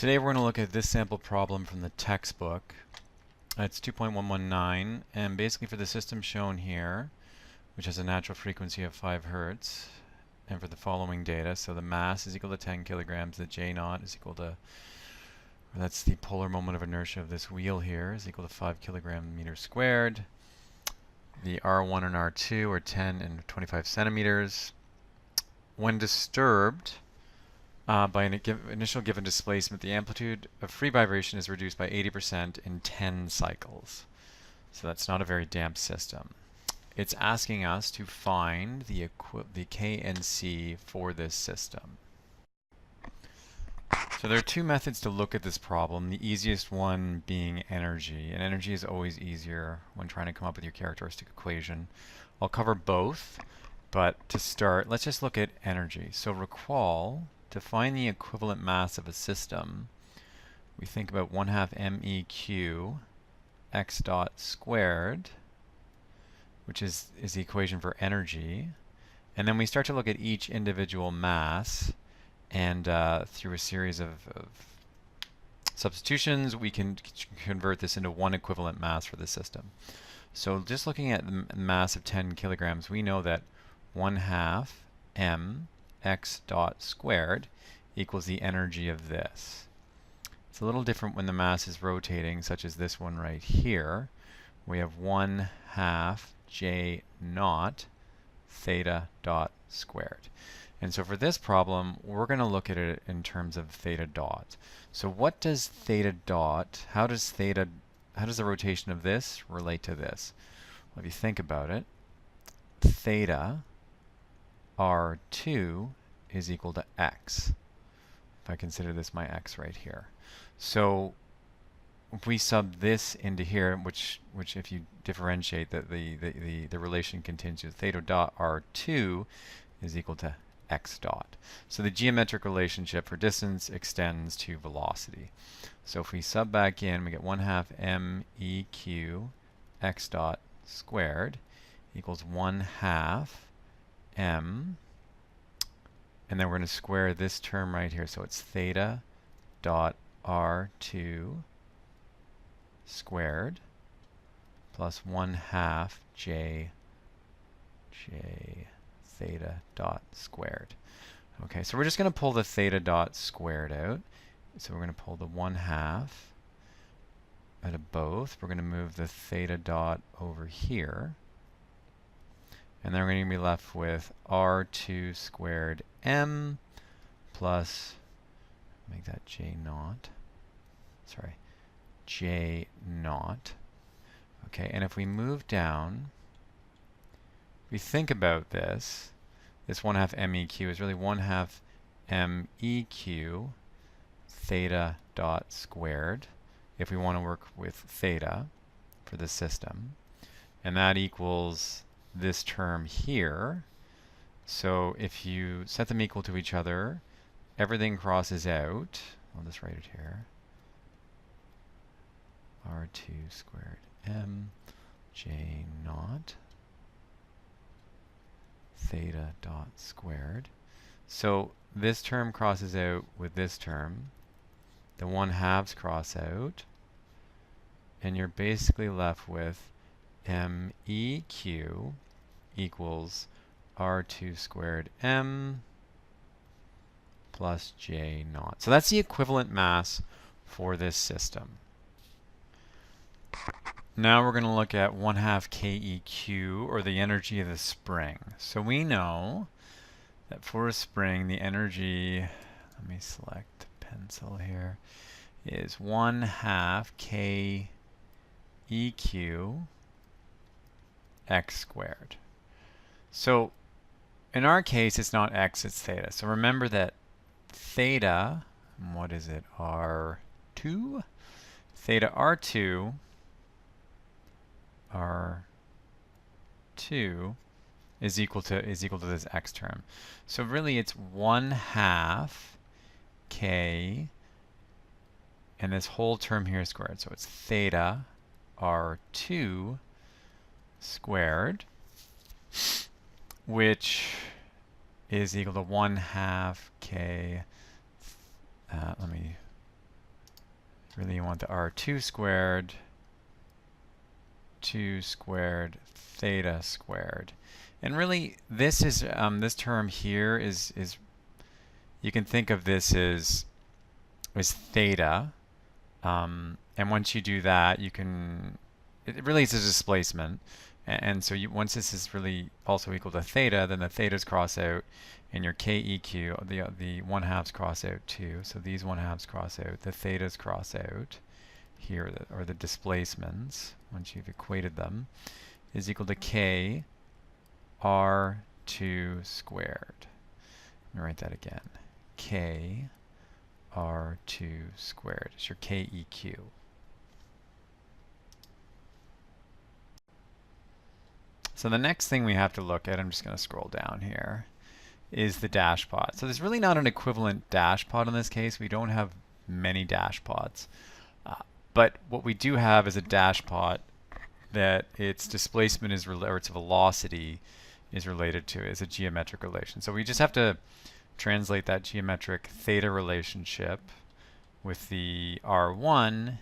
Today we're going to look at this sample problem from the textbook. It's 2.119, and basically for the system shown here, which has a natural frequency of 5 Hertz, and for the following data, so the mass is equal to 10 kilograms, the J naught is equal to, that's the polar moment of inertia of this wheel here, is equal to 5 kilogram meters squared. The R1 and R2 are 10 and 25 centimeters. When disturbed, by an initial given displacement, the amplitude of free vibration is reduced by 80% in 10 cycles. So that's not a very damp system. It's asking us to find the K and C for this system. So there are two methods to look at this problem, the easiest one being energy. And energy is always easier when trying to come up with your characteristic equation. I'll cover both, but to start, let's just look at energy. So recall, to find the equivalent mass of a system, we think about 1/2 MEQ x dot squared, which is the equation for energy. And then we start to look at each individual mass, and through a series of substitutions, we can convert this into one equivalent mass for the system. So just looking at the mass of 10 kilograms, we know that 1/2 m x dot squared equals the energy of this. It's a little different when the mass is rotating, such as this one right here. We have 1/2 J naught theta dot squared. And so for this problem, we're going to look at it in terms of theta dot. So what does theta dot, how does the rotation of this relate to this? Well, if you think about it, theta R2 is equal to x. If I consider this my x right here. So if we sub this into here, which if you differentiate, the relation continues. Theta dot R2 is equal to x dot. So the geometric relationship for distance extends to velocity. So if we sub back in, we get 1/2 MEQ x dot squared equals 1/2 m, and then we're going to square this term right here. So it's theta dot R2 squared plus 1/2 J theta dot squared. Okay, so we're just going to pull the theta dot squared out. So we're going to pull the 1/2 out of both. We're going to move the theta dot over here. And then we're going to be left with R2 squared m plus, make that J naught. Sorry, J naught. Okay, and if we move down, we think about this 1/2 MEQ is really 1/2 MEQ theta dot squared if we want to work with theta for the system. And that equals this term here. So if you set them equal to each other, everything crosses out. I'll just write it here. R2 squared m J naught theta dot squared. So this term crosses out with this term. The 1/2s cross out. And you're basically left with MEQ equals R2 squared m plus J naught. So that's the equivalent mass for this system. Now we're going to look at 1/2 KEQ, or the energy of the spring. So we know that for a spring, the energy, let me select pencil here, is 1/2 KEQ x squared. So in our case, it's not x, it's theta. So remember that theta, what is it, R2? Theta R2 is equal to this x term. So really it's 1/2 k, and this whole term here is squared. So it's theta R2 squared, which is equal to 1/2 k, let me really you want the r2 squared, 2 squared, theta squared. And really, this is this term here is you can think of this as theta. And once you do that, you can, it really is a displacement. And so once this is really also equal to theta, then the thetas cross out, and your KEQ, the 1/2s cross out too. So these 1/2s cross out, the thetas cross out here, or the displacements, once you've equated them, is equal to K R2 squared. Let me write that again. K R2 squared is your KEQ. So the next thing we have to look at, I'm just going to scroll down here, is the dash pot. So there's really not an equivalent dash pot in this case. We don't have many dash pots. But what we do have is a dash pot that its displacement is or its velocity is related to as a geometric relation. So we just have to translate that geometric theta relationship with the R1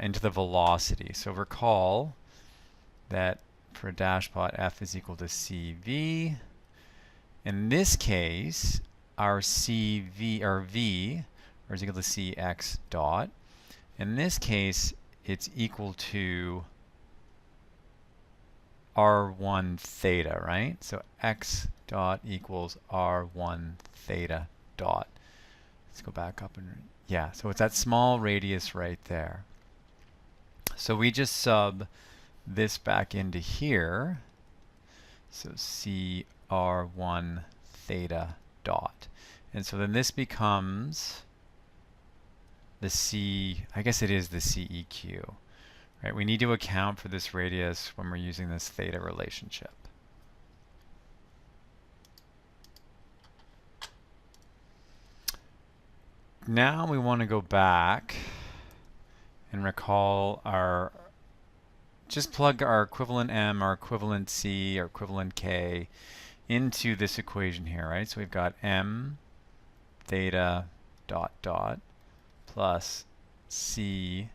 into the velocity. So recall that for a dash pot, F is equal to CV. In this case, our CV, or V, is equal to Cx dot. In this case, it's equal to R1 theta, right? So X dot equals R1 theta dot. Let's go back up and, yeah, so it's that small radius right there. So we just sub this back into here. So CR1 theta dot. And so then this becomes the C, I guess it is the CEQ. Right? We need to account for this radius when we're using this theta relationship. Now we want to go back and recall our, just plug our equivalent M, our equivalent C, our equivalent K into this equation here, right? So we've got M theta dot dot plus C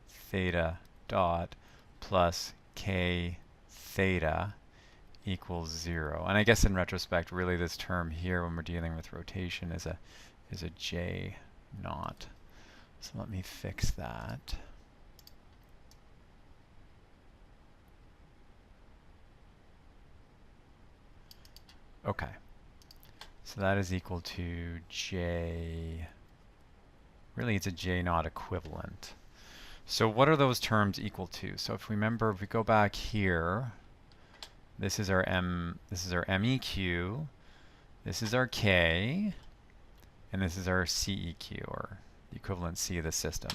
theta dot plus K theta equals 0. And I guess in retrospect, really this term here when we're dealing with rotation is a J naught. So let me fix that. Okay. So that is equal to J, really it's a J naught equivalent. So what are those terms equal to? So if we remember, if we go back here, this is our M, this is our MEQ, this is our K, and this is our CEQ, or the equivalent C of the system.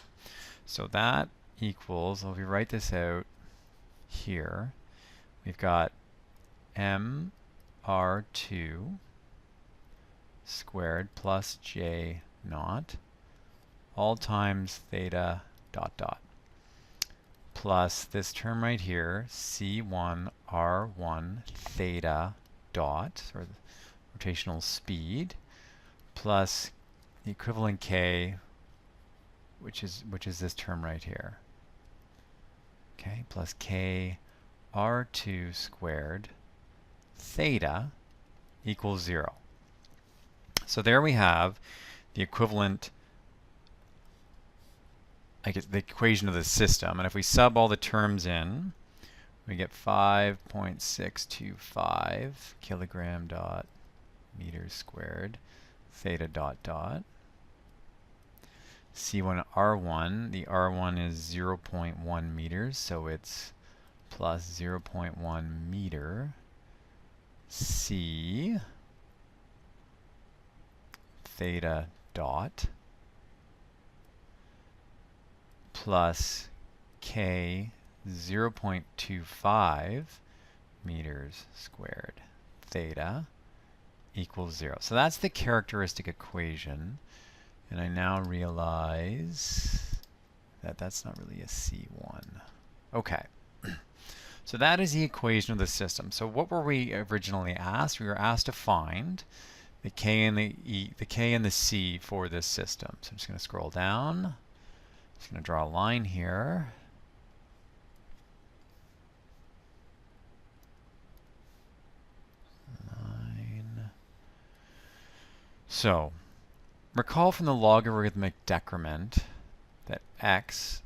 So that equals, well, if we write this out here, we've got MR2 squared plus J naught, all times theta dot dot, plus this term right here, C1 R1 theta dot, or the rotational speed, plus the equivalent K, which is this term right here. Okay, plus K R2 squared theta equals 0. So there we have the equivalent, I guess, the equation of the system. And if we sub all the terms in, we get 5.625 kilogram dot meters squared theta dot dot. C1 R1, the R1 is 0.1 meters, so it's plus 0.1 meter. C theta dot plus K 0.25 meters squared theta equals 0. So that's the characteristic equation. And I now realize that that's not really a C1. Okay. So that is the equation of the system. So what were we originally asked? We were asked to find the K and the E, the K and the C for this system. So I'm just going to scroll down. Just going to draw a line here. So, recall from the logarithmic decrement that x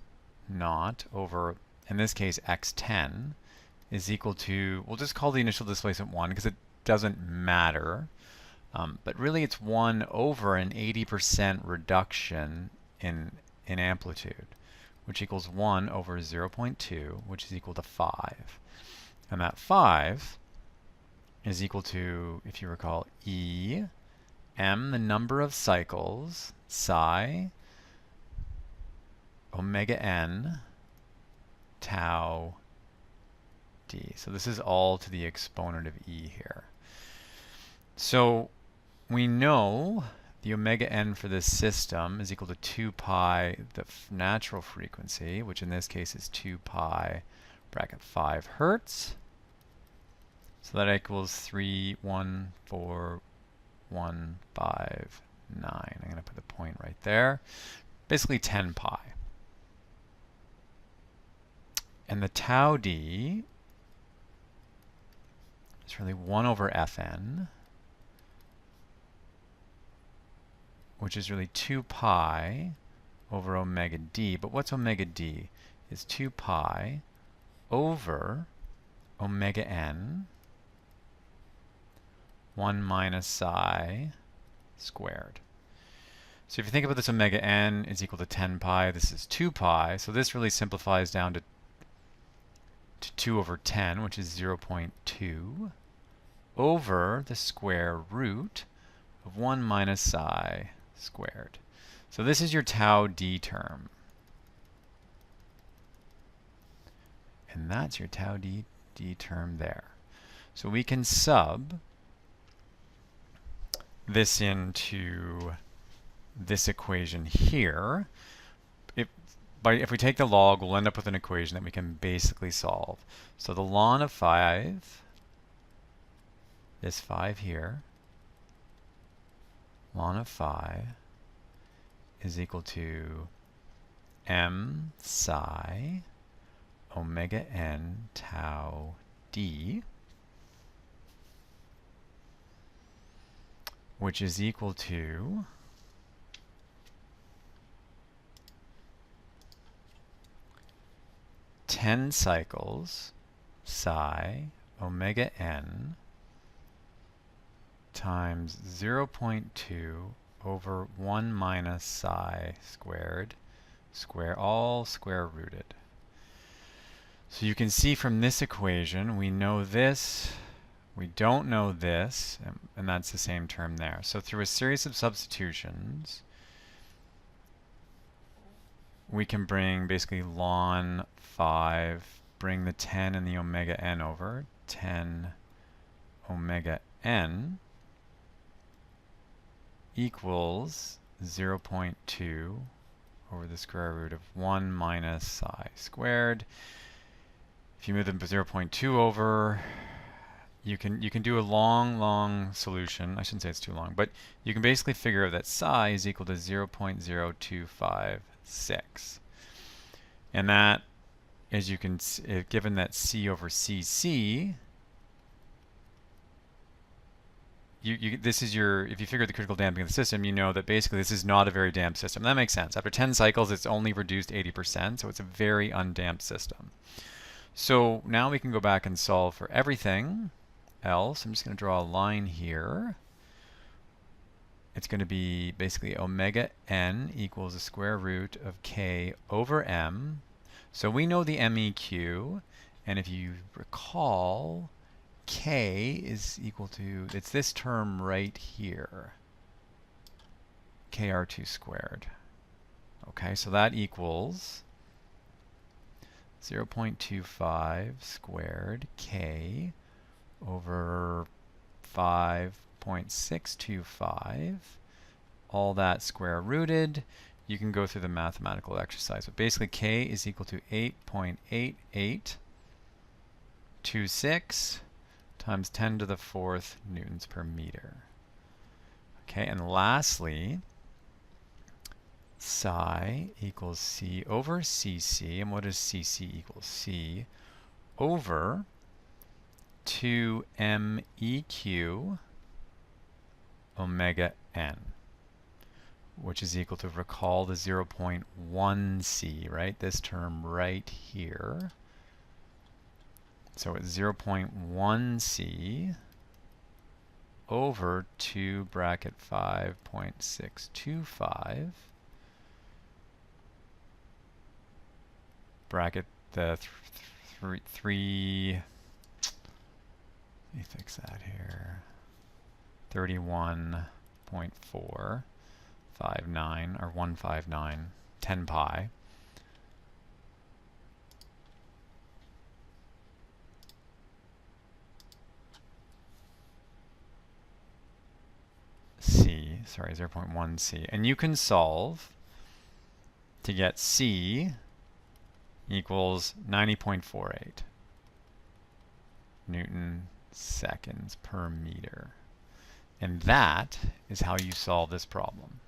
naught over, in this case, x10 is equal to, we'll just call the initial displacement 1 because it doesn't matter. But really it's 1 over an 80% reduction in amplitude, which equals 1 over 0.2, which is equal to 5. And that 5 is equal to, if you recall, E, m, the number of cycles, psi, omega n, tau, d. So this is all to the exponent of E here. So we know the omega n for this system is equal to 2 pi, the natural frequency, which in this case is 2 pi bracket 5 hertz. So that equals 31415.9. I'm going to put the point right there. Basically 10 pi. And the tau d is really 1 over Fn, which is really 2 pi over omega d. But what's omega d? It's 2 pi over omega n 1 minus psi squared. So if you think about this, omega n is equal to 10 pi. This is 2 pi. So this really simplifies down to 2 over 10, which is 0.2, over the square root of 1 minus psi squared. So this is your tau d term. And that's your tau d term there. So we can sub this into this equation here. If we take the log, we'll end up with an equation that we can basically solve. So the ln of 5, this 5 here, ln of 5 is equal to m psi omega n tau d, which is equal to ten cycles psi omega n times 0.2 over 1 minus psi squared, all square rooted. So you can see from this equation, we know this, we don't know this, and that's the same term there. So through a series of substitutions, we can bring basically ln 5, bring the 10 and the omega n over, 10 omega n equals 0.2 over the square root of 1 minus psi squared. If you move them 0.2 over, you can do a long solution. I shouldn't say it's too long, but you can basically figure out that psi is equal to 0.0256. And that, as you can see, given that C over CC, this is your, if you figure the critical damping of the system, you know that basically this is not a very damped system. That makes sense. After 10 cycles, it's only reduced 80%, so it's a very undamped system. So now we can go back and solve for everything else. I'm just going to draw a line here. It's going to be basically omega n equals the square root of k over m. So we know the MEQ, and if you recall, k is equal to, it's this term right here, kr2 squared. Okay, so that equals 0.25 squared k over 5.625, all that square rooted. You can go through the mathematical exercise, but basically k is equal to 8.8826 times 10 to the 4th newtons per meter. Okay, and lastly, psi equals C over CC. And what does CC equals? C over 2MEQ omega n, which is equal to, recall the 0.1 C, right? This term right here. So it's 0.1 C over 2 bracket 5.625 bracket the three. Let me fix that here. 31.459 or 159 10 pi. C, sorry, 0.1 C. And you can solve to get C equals 90.48 Newton seconds per meter. And that is how you solve this problem.